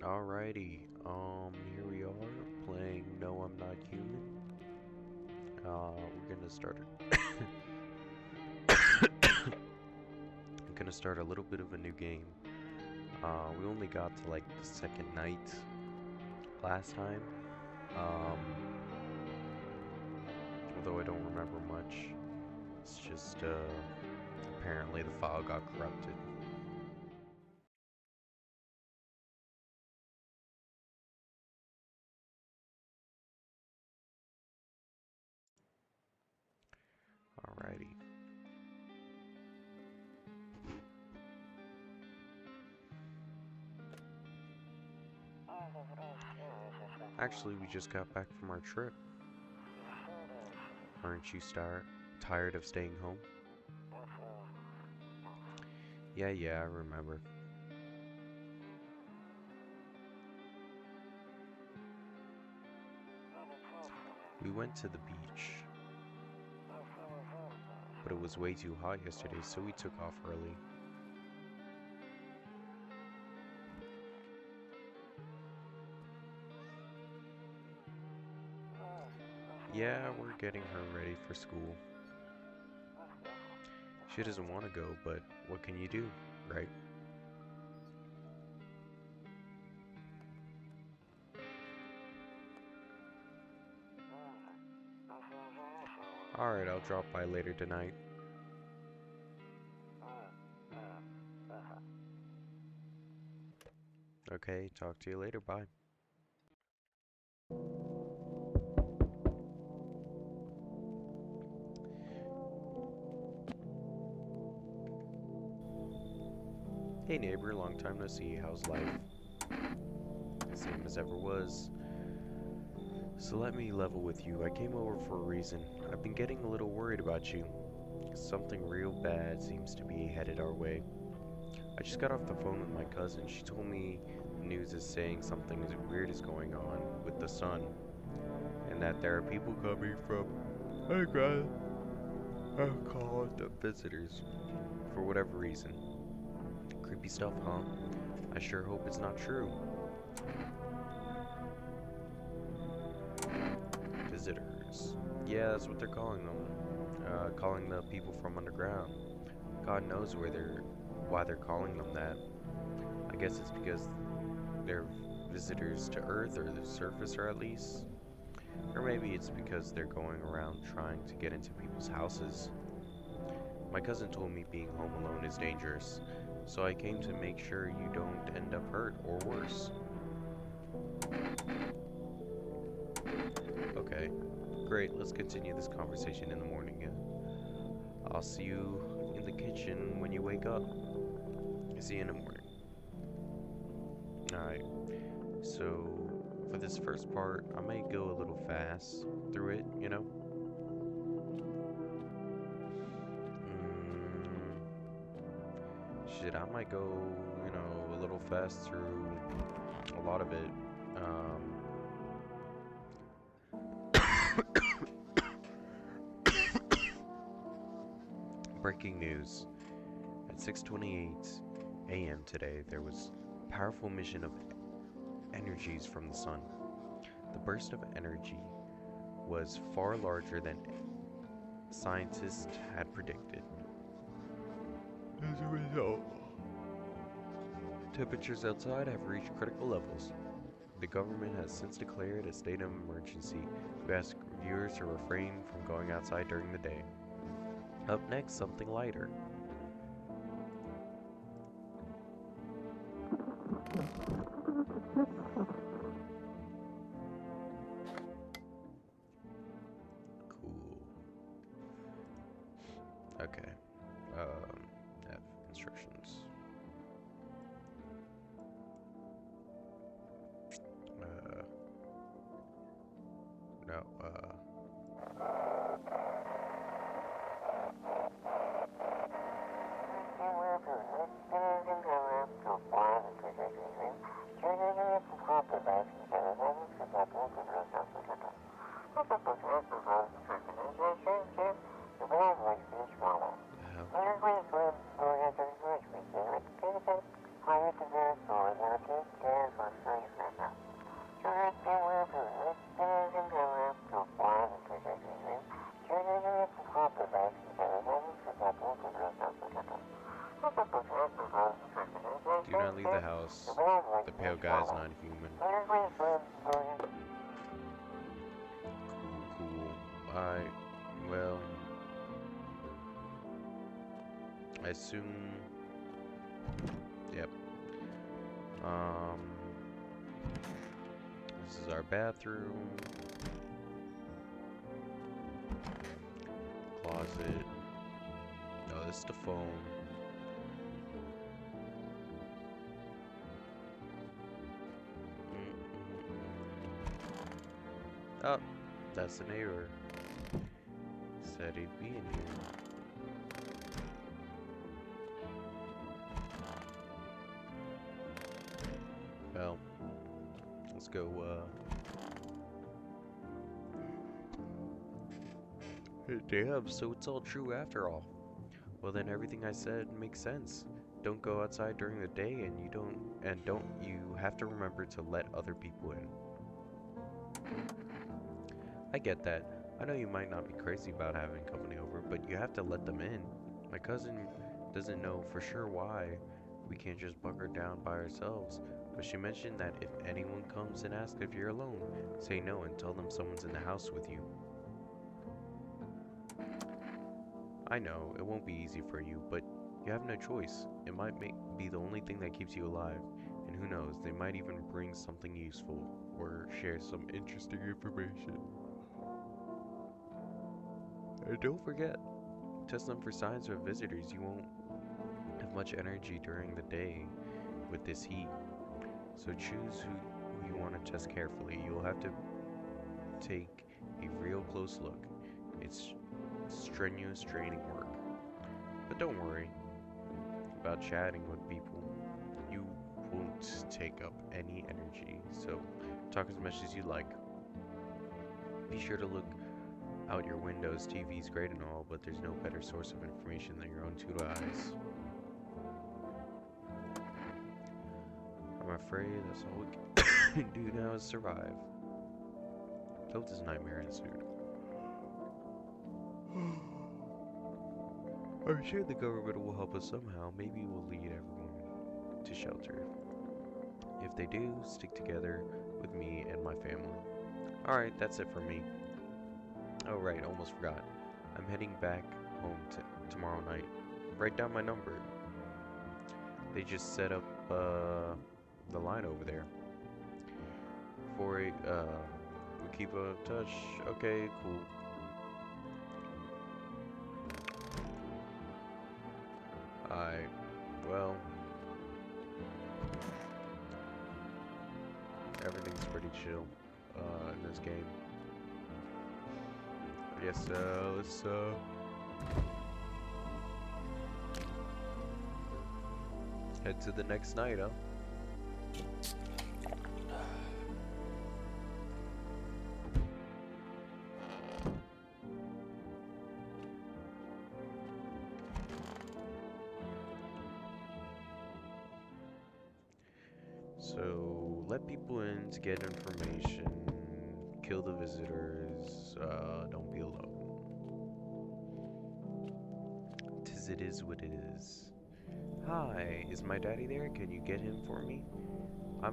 Alrighty, here we are playing No I'm Not Human. We're gonna start I'm gonna start a little bit of a new game. We only got to like the second night last time. Um, although I don't remember much. It's just, apparently the file got corrupted. Alrighty. Actually, we just got back from our trip. Aren't you tired of staying home? Yeah, I remember. We went to the beach, but it was way too hot yesterday, so we took off early. Yeah, we're getting her ready for school. She doesn't want to go, but what can you do, right? Alright, I'll drop by later tonight. Okay, talk to you later, bye. Hey neighbor, long time no see, how's life? Same as ever was. So let me level with you, I came over for a reason. I've been getting a little worried about you. Something real bad seems to be headed our way. I just got off the phone with my cousin. She told me the news is saying something weird is going on with the sun, and that there are people coming from, hey guys, I'll call it the visitors, for whatever reason. Creepy stuff, huh? I sure hope it's not true. Visitors. Yeah, that's what they're calling them. Calling the people from underground. God knows why they're calling them that. I guess it's because they're visitors to Earth, or the surface, or at least. Or maybe it's because they're going around trying to get into people's houses. My cousin told me being home alone is dangerous, so I came to make sure you don't end up hurt or worse. Okay, great, let's continue this conversation in the morning. I'll see you in the kitchen when you wake up. See you in the morning. Alright, so for this first part, I might go a little fast through it, you know? Shit, I might go, a little fast through a lot of it. Breaking news. At 6:28 a.m. today, there was a powerful emission of energies from the sun. The burst of energy was far larger than scientists had predicted. As a result, temperatures outside have reached critical levels. The government has since declared a state of emergency. We ask viewers to refrain from going outside during the day. Up next, something lighter. Cool. Okay. Have instructions. Uh, no, the hell? Do not leave the house. The pale guy is not human. Cool. Well, I assume, yep. This is our bathroom. Closet. No, this is the phone. Oh, that's the neighbor. Said he'd be in here. Well, let's go, damn, so it's all true after all. Well then everything I said makes sense. Don't go outside during the day and you have to remember to let other people in. I get that. I know you might not be crazy about having company over, but you have to let them in. My cousin doesn't know for sure why we can't just bunker down by ourselves, but she mentioned that if anyone comes and asks if you're alone, say no and tell them someone's in the house with you. I know, it won't be easy for you, but you have no choice. It might be the only thing that keeps you alive, and who knows, they might even bring something useful, or share some interesting information. And don't forget, test them for signs of visitors. You won't have much energy during the day with this heat, so choose who you want to test carefully. You'll have to take a real close look. It's strenuous, draining work. But don't worry about chatting with people. You won't take up any energy, so talk as much as you like. Be sure to look out your windows. TV's great and all, but there's no better source of information than your own two eyes. I'm afraid that's all we can do now is survive. Hope this nightmare ensued. I'm sure the government will help us somehow. Maybe we'll lead everyone to shelter. If they do, stick together with me and my family. Alright, that's it for me. Oh right, almost forgot. I'm heading back home tomorrow night. Write down my number. They just set up the line over there. We keep in touch. Okay, cool. Well, everything's pretty chill in this game. I guess let's head to the next night, huh? So, let people in to get information, kill the visitors, don't be alone. 'Tis it is what it is. Hi, is my daddy there? Can you get him for me? I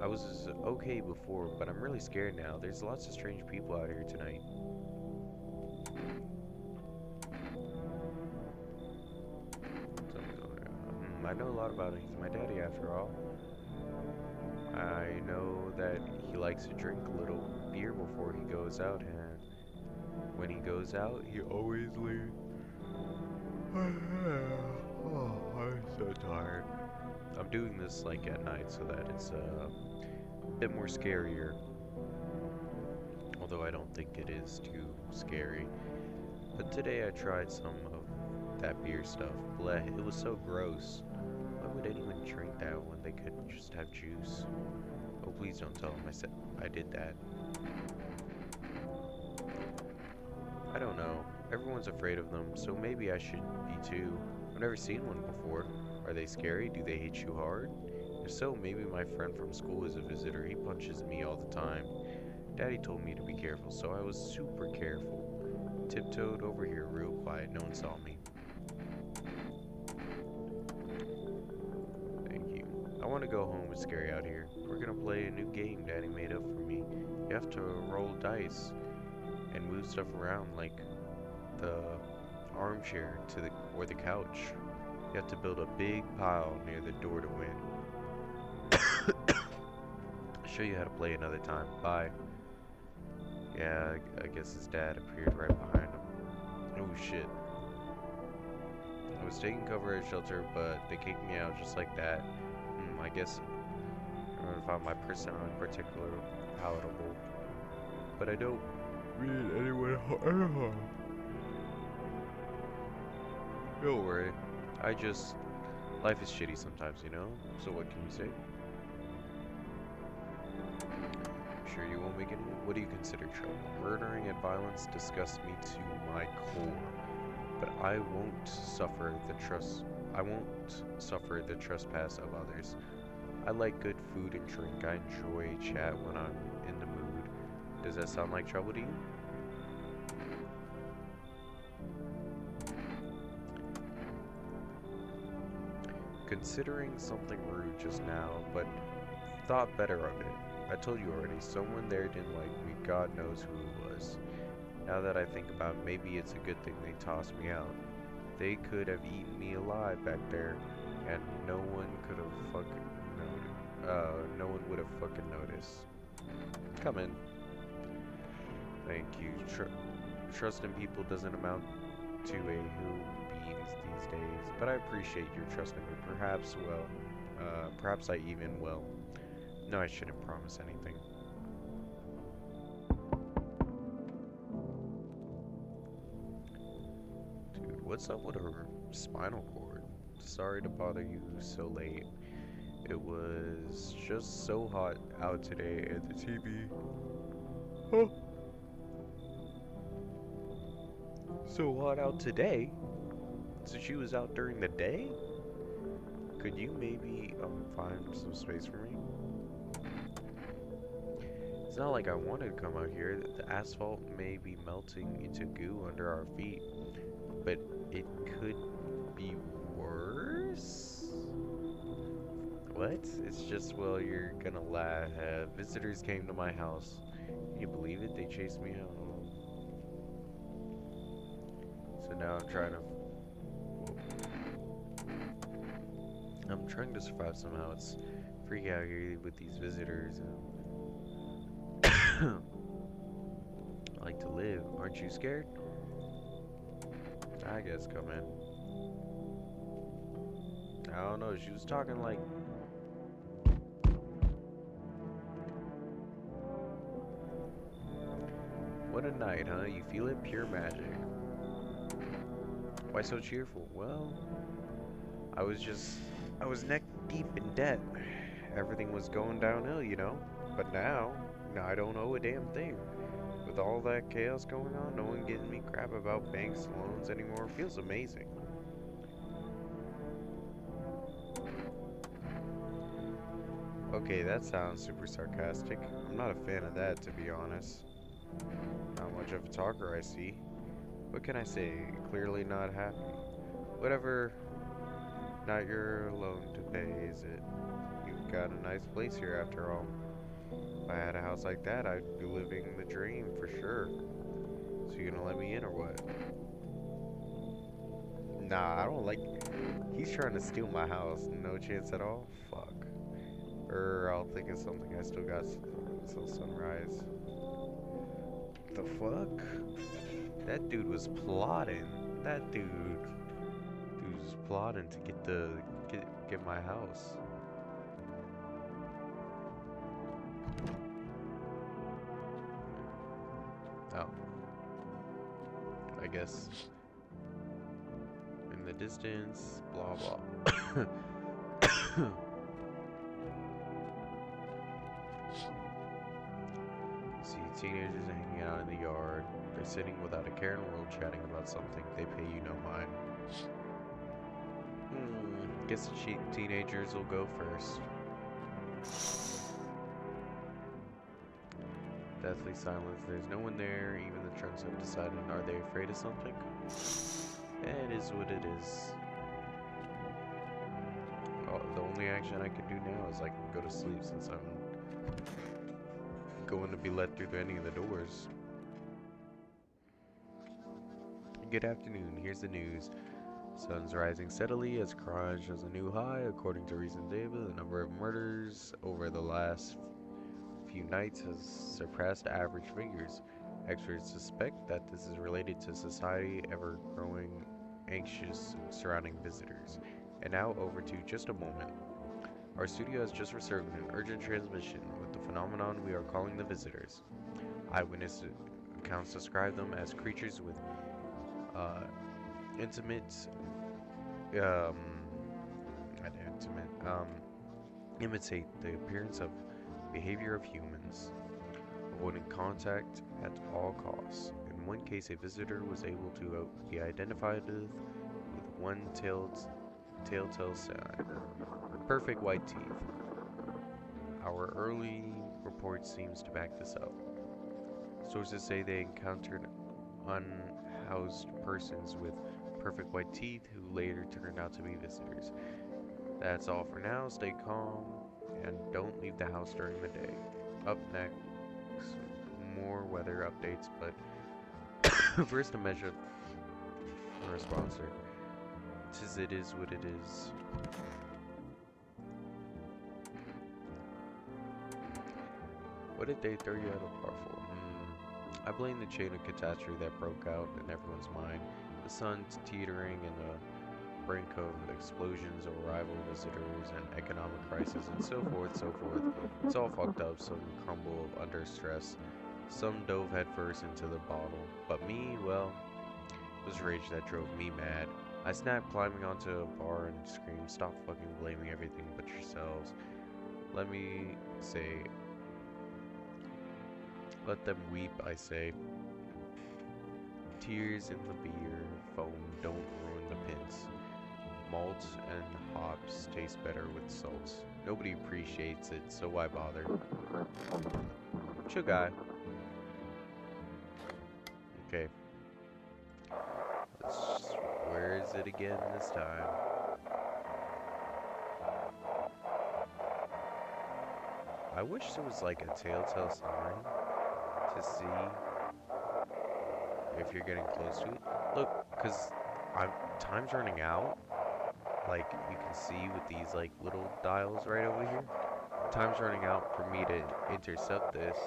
was okay before, but I'm really scared now. There's lots of strange people out here tonight. I know a lot about him. He's my daddy after all. I know that he likes to drink a little beer before he goes out, and when he goes out, he always leaves. Oh, I'm so tired. I'm doing this like at night so that it's a bit more scarier. Although I don't think it is too scary. But today I tried some of that beer stuff. Bleh, it was so gross. Why would anyone drink that when they could just have juice? Oh, please don't tell him I did that. I don't know. Everyone's afraid of them, so maybe I should be too. I've never seen one before. Are they scary? Do they hit you hard? If so, maybe my friend from school is a visitor. He punches me all the time. Daddy told me to be careful, so I was super careful. Tiptoed over here real quiet. No one saw me. Thank you. I want to go home. It's scary out here. We're gonna play a new game Daddy made up for me. You have to roll dice and move stuff around like the armchair to the or the couch. You have to build a big pile near the door to win. I'll show you how to play another time. Bye. Yeah, I guess his dad appeared right behind him. Oh shit. I was taking cover at shelter, but they kicked me out just like that. I guess I found my personality particularly palatable. But I don't read anyone harm. Don't worry. Life is shitty sometimes, you know? So what can you say? Sure you won't make any? What do you consider trouble? Murdering and violence disgust me to my core. But I won't suffer the trespass of others. I like good food and drink. I enjoy chat when I'm in the mood. Does that sound like trouble to you? Considering something rude just now, but thought better of it. I told you already, someone there didn't like me. God knows who it was. Now that I think about it, maybe it's a good thing they tossed me out. They could have eaten me alive back there, and no one could have fucking noticed. No one would have fucking noticed. Come in. Thank you. Trust in people doesn't amount to a who beans these days, but I appreciate your trust in me. Perhaps I even will. No, I shouldn't promise anything. Dude, what's up with her spinal cord? Sorry to bother you so late. It was just so hot out today at the TV. Oh. So hot out today? So she was out during the day? Could you maybe find some space for me? It's not like I wanted to come out here. The asphalt may be melting into goo under our feet, but it could be worse? What? It's just, well, you're gonna laugh. Visitors came to my house. Can you believe it? They chased me out. So now I'm trying to survive somehow. It's freaky out here with these visitors. I like to live. Aren't you scared? I guess come in. I don't know. She was talking like... What a night, huh? You feel it? Pure magic. Why so cheerful? Well, I was neck deep in debt. Everything was going downhill, you know? But now I don't owe a damn thing. With all that chaos going on, no one giving me crap about banks, loans anymore. Feels amazing. Okay, that sounds super sarcastic. I'm not a fan of that, to be honest. Not much of a talker, I see. What can I say? Clearly not happy. Whatever. Not your loan to pay, is it? You've got a nice place here after all. If I had a house like that, I'd be living the dream for sure. So you gonna let me in or what? Nah, I don't like... He's trying to steal my house. No chance at all? Fuck. I'll think of something. I still got until sunrise. The fuck? That dude was plotting. That dude was plotting to get my house. Oh. I guess. In the distance, blah blah. See teenagers hanging out in the yard. They're sitting without a care in the world chatting about something. They pay you no mind. Guess the teenagers will go first. Deathly silence. There's no one there. Even the trunks have decided. Are they afraid of something? It is what it is. Oh, the only action I can do now is I can go to sleep since I'm going to be let through any of the doors. Good afternoon. Here's the news. Sun's rising steadily as crime shows a new high. According to recent data, the number of murders over the last few nights has surpassed average figures. Experts suspect that this is related to society ever growing anxious surrounding visitors. And now over to just a moment. Our studio has just received an urgent transmission with the phenomenon we are calling the visitors. Eyewitness accounts describe them as creatures with imitate the appearance of behavior of humans, avoiding contact at all costs. In one case, a visitor was able to be identified with one telltale sign: perfect white teeth. Our early report seems to back this up. Sources say they encountered unhoused persons with perfect white teeth who later turned out to be visitors. That's all for now. Stay calm and don't leave the house during the day. Up next, more weather updates, but first a measure for a sponsor. It is what it is. What did they throw you out of bar for? I blame the chain of catastrophe that broke out in everyone's mind. The sun's teetering in the brink of explosions of rival visitors and economic crisis and so forth, so forth. It's all fucked up, some crumble under stress. Some dove headfirst into the bottle. But me, well, it was rage that drove me mad. I snapped, climbing onto a bar and screamed, "Stop fucking blaming everything but yourselves. Let me say, let them weep, I say. Tears in the beer, foam don't ruin the pins. Malt and hops taste better with salt. Nobody appreciates it, so why bother? Chill guy." Okay. Where is it again this time? I wish there was like a telltale sign to see if you're getting close to it. Look, because time's running out. Like, you can see with these like little dials right over here. Time's running out for me to intercept this.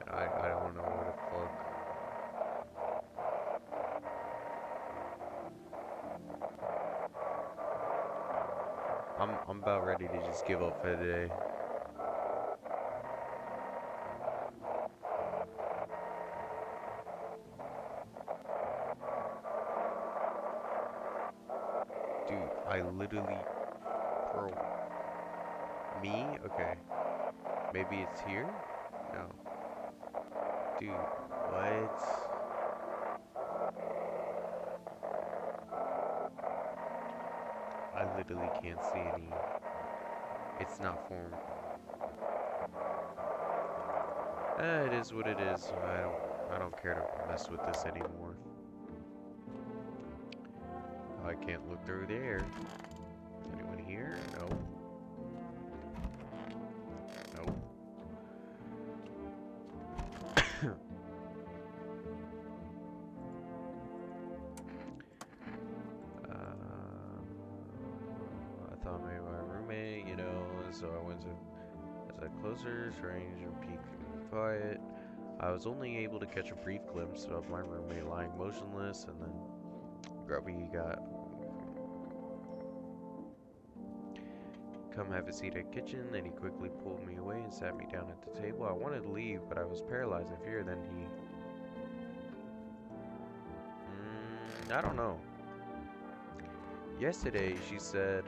I don't know what the fuck. I'm about ready to just give up for the day. Dude, I literally... Bro. Me? Okay. Maybe it's here? No. Dude, what? I literally can't see any... It's not formed. It is what it is. I don't care to mess with this anymore. I can't look through there. Anyone here? No. No. I thought maybe my roommate, so I went to, as I closer, strange and peek quiet. I was only able to catch a brief glimpse of my roommate lying motionless, and then Grubby got, "Come have a seat at kitchen." Then he quickly pulled me away and sat me down at the table. I wanted to leave, but I was paralyzed in fear. Then I don't know. Yesterday, she said,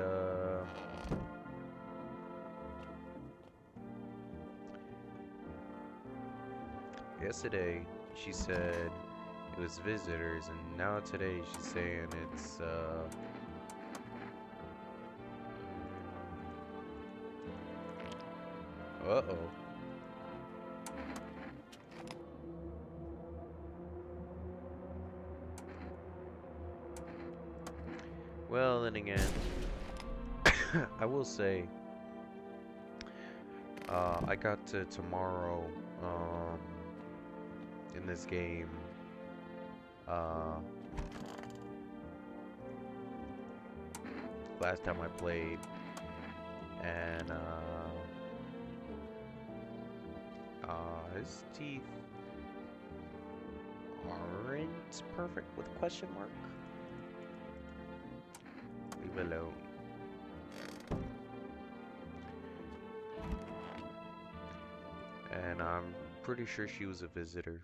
it was visitors, and now today she's saying it's, Uh-oh. Well, then again, I will say, I got to tomorrow, in this game, uh, last time I played, and, his teeth aren't perfect with a question mark. Leave alone. And I'm pretty sure she was a visitor.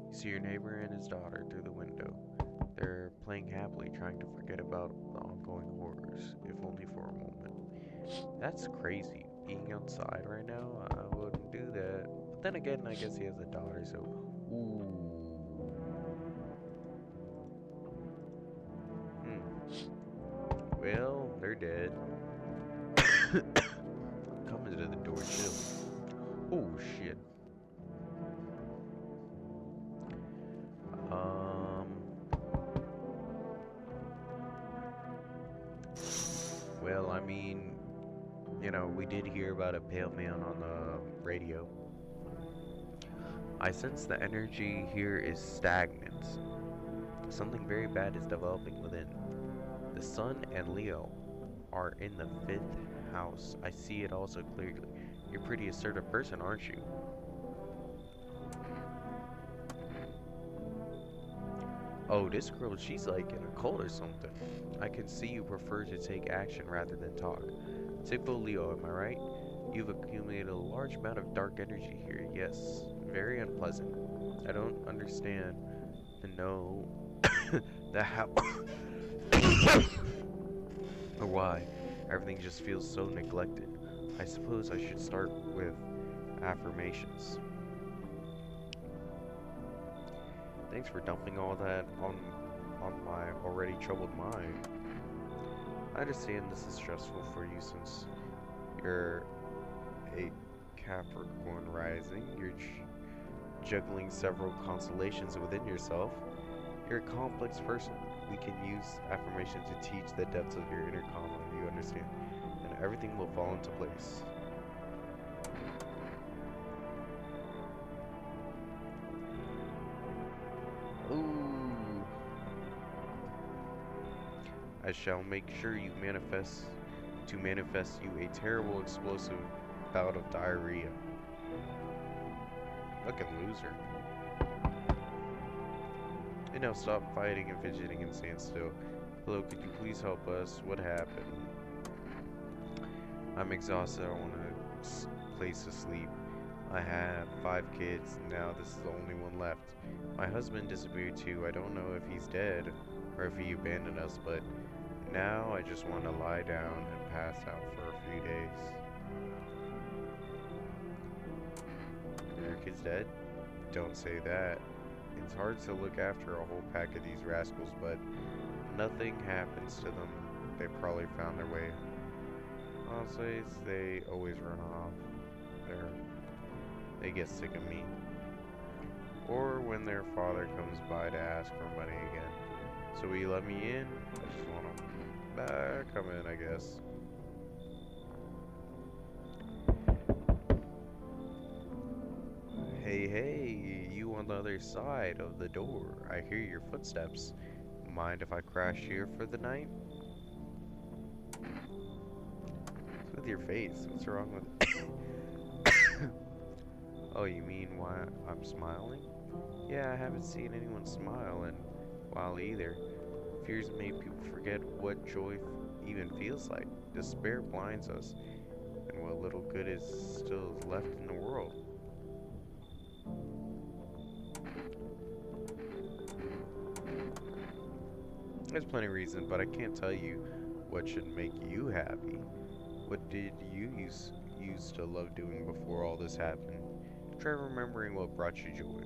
You see your neighbor and his daughter through the window. They're playing happily, trying to forget about the ongoing horrors, if only for a moment. That's crazy. Being outside right now, I wouldn't do that. But then again, I guess he has a daughter, so... Ooh. Well, they're dead. Coming to the door, chill. Oh, shit. Well, I mean, you know, we did hear about a pale man on the radio. I sense the energy here is stagnant. Something very bad is developing within. The sun and Leo are in the 5th house. I see it also clearly. You're a pretty assertive person, aren't you? Oh, this girl, she's like in a cult or something. I can see you prefer to take action rather than talk. Typical Leo, am I right? You've accumulated a large amount of dark energy here, yes. Very unpleasant. I don't understand the no, the how, or why. Everything just feels so neglected. I suppose I should start with affirmations. Thanks for dumping all that on my already troubled mind. I understand this is stressful for you since you're a Capricorn rising. You're juggling several constellations within yourself. You're a complex person. We can use affirmation to teach the depths of your inner calm, you understand, and everything will fall into place. Ooh. I shall make sure you manifest you a terrible explosive bout of diarrhea. Fucking loser. And now stop fighting and fidgeting and stand still. Hello, could you please help us? What happened? I'm exhausted. I want a place to sleep. I have 5 kids. Now this is the only one left. My husband disappeared too. I don't know if he's dead or if he abandoned us, but now I just want to lie down and pass out for a few days. Are your kids dead? Don't say that. It's hard to look after a whole pack of these rascals, but nothing happens to them. They probably found their way. Honestly, they always run off. They get sick of me. Or when their father comes by to ask for money again. So will you let me in? I just want to come in, I guess. Hey, hey, you on the other side of the door. I hear your footsteps. Mind if I crash here for the night? What's with your face? What's wrong with it? Oh, you mean why I'm smiling? Yeah, I haven't seen anyone smile in a while either. Fears make people forget what joy even feels like. Despair blinds us, and what little good is still left in the world. There's plenty of reasons, but I can't tell you what should make you happy. What did you used to love doing before all this happened? Try remembering what brought you joy.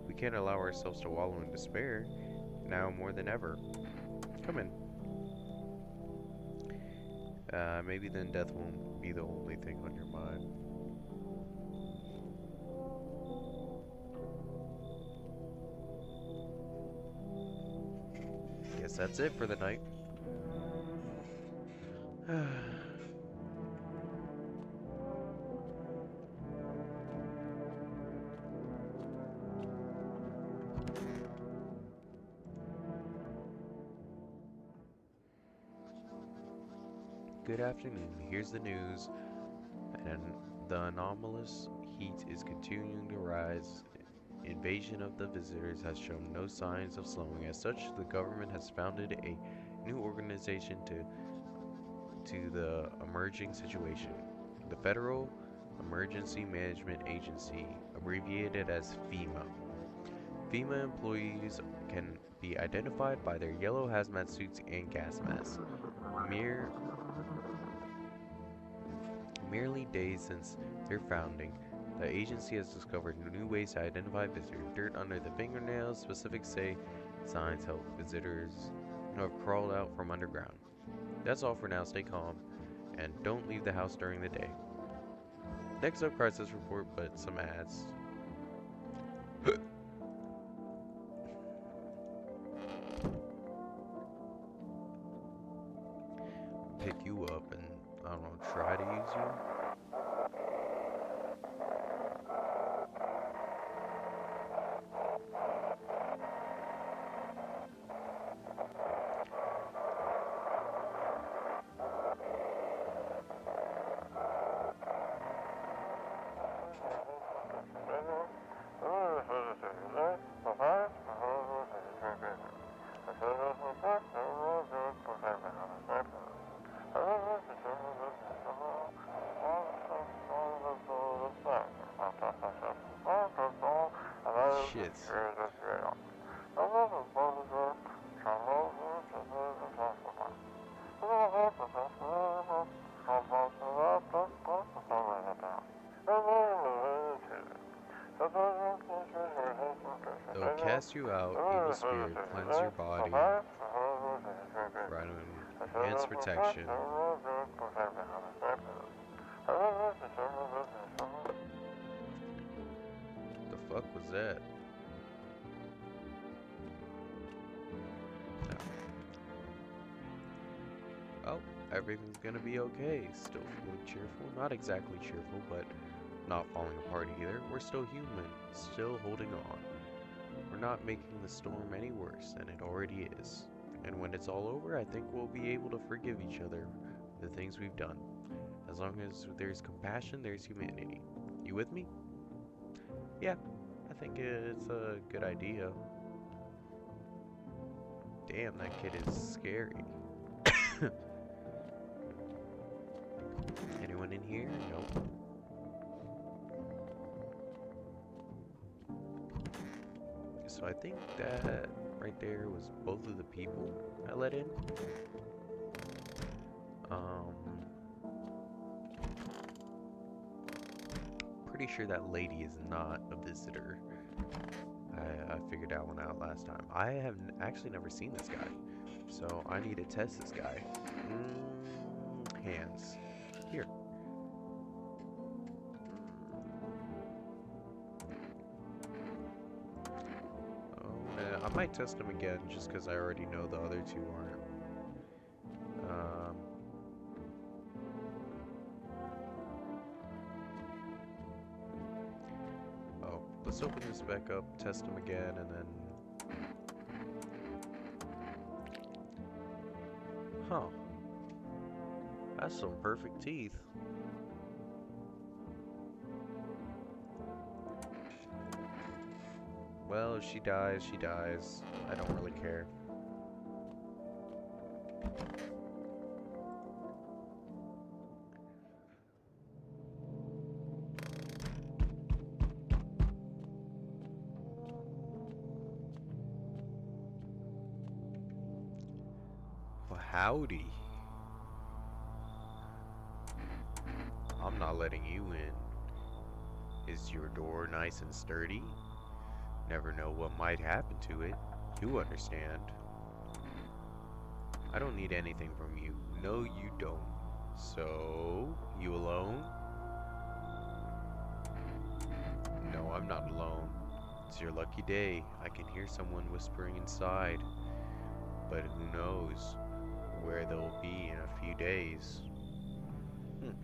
We can't allow ourselves to wallow in despair. now more than ever. Come in. Maybe then death won't be the only thing on your mind. Guess that's it for the night. Good afternoon. Here's the news. And the anomalous heat is continuing to rise. Invasion of the visitors has shown no signs of slowing. As such, the government has founded a new organization to the emerging situation. The Federal Emergency Management Agency, abbreviated as FEMA. FEMA employees can be identified by their yellow hazmat suits and gas masks. Merely days since their founding, the agency has discovered new ways to identify visitors. Dirt under the fingernails, specific signs help visitors who have crawled out from underground. That's all for now. Stay calm and don't leave the house during the day. Next up, crisis report, but some ads. Pick you up and, I don't know, try to use you. Shit. They'll cast you out, evil spirit, cleanse your body, enhance protection. The fuck was that? Oh, everything's gonna be okay. Still feeling cheerful. Not exactly cheerful, but not falling apart either. We're still human, still holding on. We're not making the storm any worse than it already is. And when it's all over, I think we'll be able to forgive each other for the things we've done. As long as there's compassion, there's humanity. You with me? Yeah, I think it's a good idea. Damn, that kid is scary. Anyone in here? Nope. So I think that right there was both of the people I let in. Pretty sure that lady is not a visitor. I figured that one out last time. I have actually never seen this guy, so I need to test this guy. Hands. Here. I might test him again just because I already know the other two aren't. Oh, let's open this back up, test him again, and then... Huh. That's some perfect teeth. Well, if she dies, she dies. I don't really care. Well, howdy. I'm not letting you in. Is your door nice and sturdy? Never know what might happen to it. You understand. I don't need anything from you. No, you don't. So, you alone? No, I'm not alone. It's your lucky day. I can hear someone whispering inside. But who knows where they'll be in a few days. Hmm.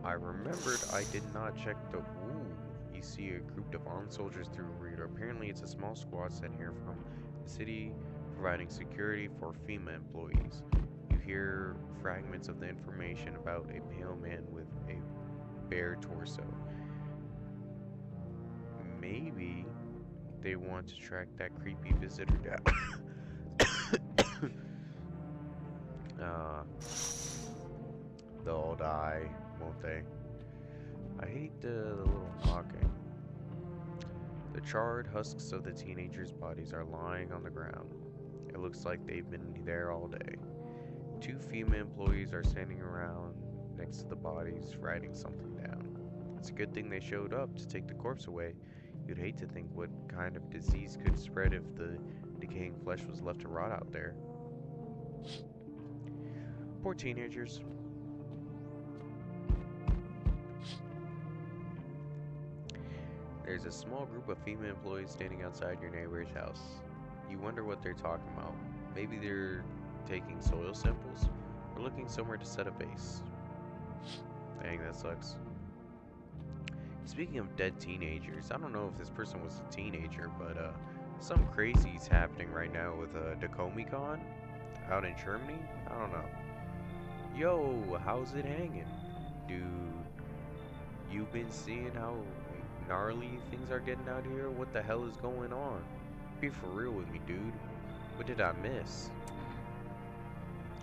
I remembered I did not check the... Ooh, you see a group of armed soldiers through a reader. Apparently it's a small squad sent here from the city providing security for FEMA employees. You hear fragments of the information about a pale man with a bare torso. Maybe they want to track that creepy visitor down. uh, they'll all die, won't they? I hate the little knocking. The charred husks of the teenagers' bodies are lying on the ground. It looks like they've been there all day. Two female employees are standing around next to the bodies, writing something down. It's a good thing they showed up to take the corpse away. You'd hate to think what kind of disease could spread if the decaying flesh was left to rot out there. Poor teenagers. There's a small group of female employees standing outside your neighbor's house. You wonder what they're talking about. Maybe they're taking soil samples or looking somewhere to set a base. Dang, that sucks. Speaking of dead teenagers, I don't know if this person was a teenager, but some crazy's happening right now with DeComicon out in Germany. I don't know. Yo, how's it hanging? Dude, you been seeing how gnarly things are getting out here? What the hell is going on? Be for real with me, dude. What did I miss?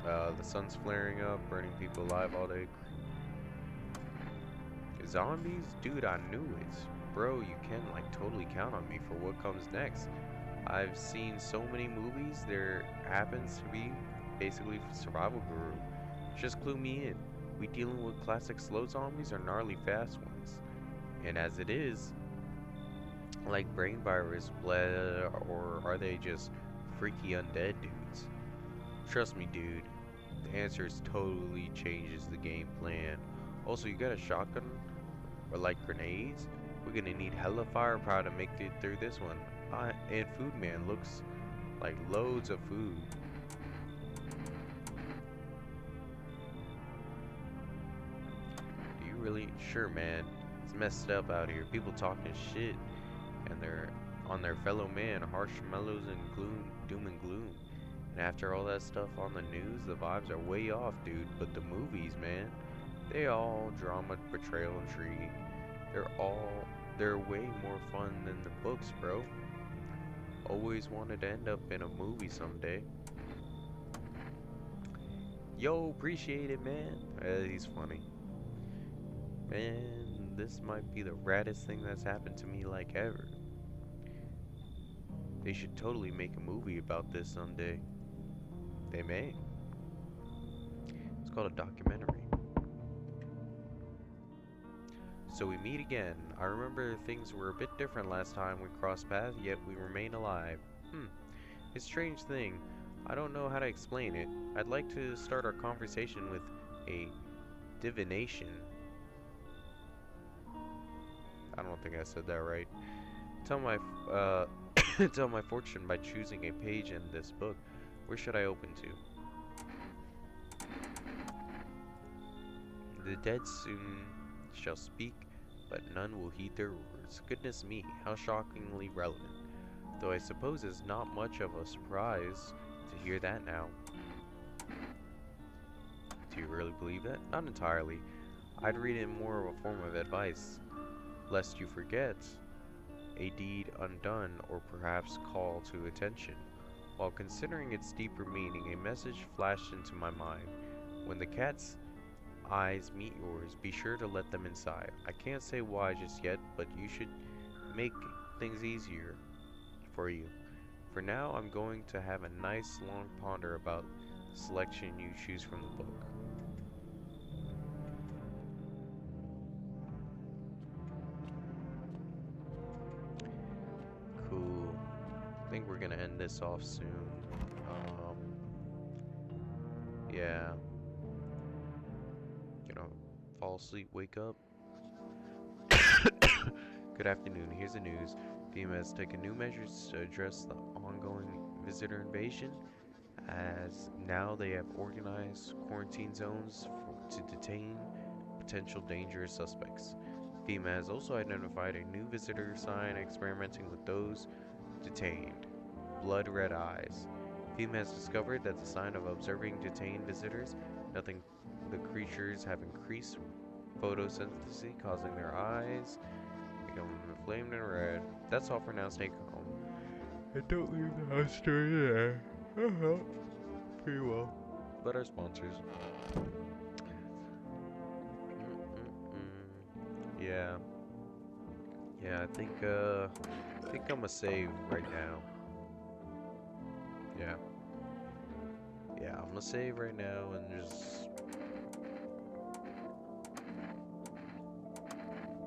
The sun's flaring up, burning people alive all day. Zombies? Dude, I knew it. Bro, you can like totally count on me for what comes next. I've seen so many movies, there happens to be basically survival guru. Just clue me in. We dealing with classic slow zombies or gnarly fast ones? And as it is, like brain virus, bled, or are they just freaky undead dudes? Trust me, dude. The answer totally changes the game plan. Also, you got a shotgun? Or like grenades? We're gonna need hella firepower to make it through this one. And Food Man looks like loads of food. Do you really? Sure, man. It's messed up out here. People talking shit, and they're on their fellow man, harsh mellows and gloom, doom and gloom. And after all that stuff on the news, the vibes are way off, dude. But the movies, man, they all drama, betrayal, intrigue. They're way more fun than the books, bro. Always wanted to end up in a movie someday. Yo, appreciate it, man. He's funny. Man, this might be the raddest thing that's happened to me like ever. They should totally make a movie about this someday. They may. It's called a documentary. So we meet again. I remember things were a bit different last time we crossed paths, yet we remain alive. It's a strange thing. I don't know how to explain it. I'd like to start our conversation with a divination. I don't think I said that right. Tell my tell my fortune by choosing a page in this book. Where should I open to? The dead soon shall speak, but none will heed their words. Goodness me, how shockingly relevant. Though I suppose it's not much of a surprise to hear that now. Do you really believe that? Not entirely. I'd read it more of a form of advice, lest you forget a deed undone, or perhaps call to attention. While considering its deeper meaning, a message flashed into my mind. When the cat's eyes meet yours, be sure to let them inside. I can't say why just yet, but you should make things easier for you. For now, I'm going to have a nice long ponder about the selection you choose from the book. Cool. I think we're gonna end this off soon. Yeah. Gonna fall asleep, wake up. Good afternoon. Here's the news. FEMA has taken new measures to address the ongoing visitor invasion, as now they have organized quarantine zones to detain potential dangerous suspects. FEMA has also identified a new visitor sign experimenting with those detained. Blood red eyes. FEMA has discovered that the sign of observing detained visitors, nothing the creatures have increased photosynthesis, causing their eyes become inflamed and red. That's all for now. Stay calm. And don't leave the house during the day. Pretty well. But our sponsors. Yeah. Yeah, I think I'm gonna save right now. Yeah. Yeah, I'm gonna save right now and just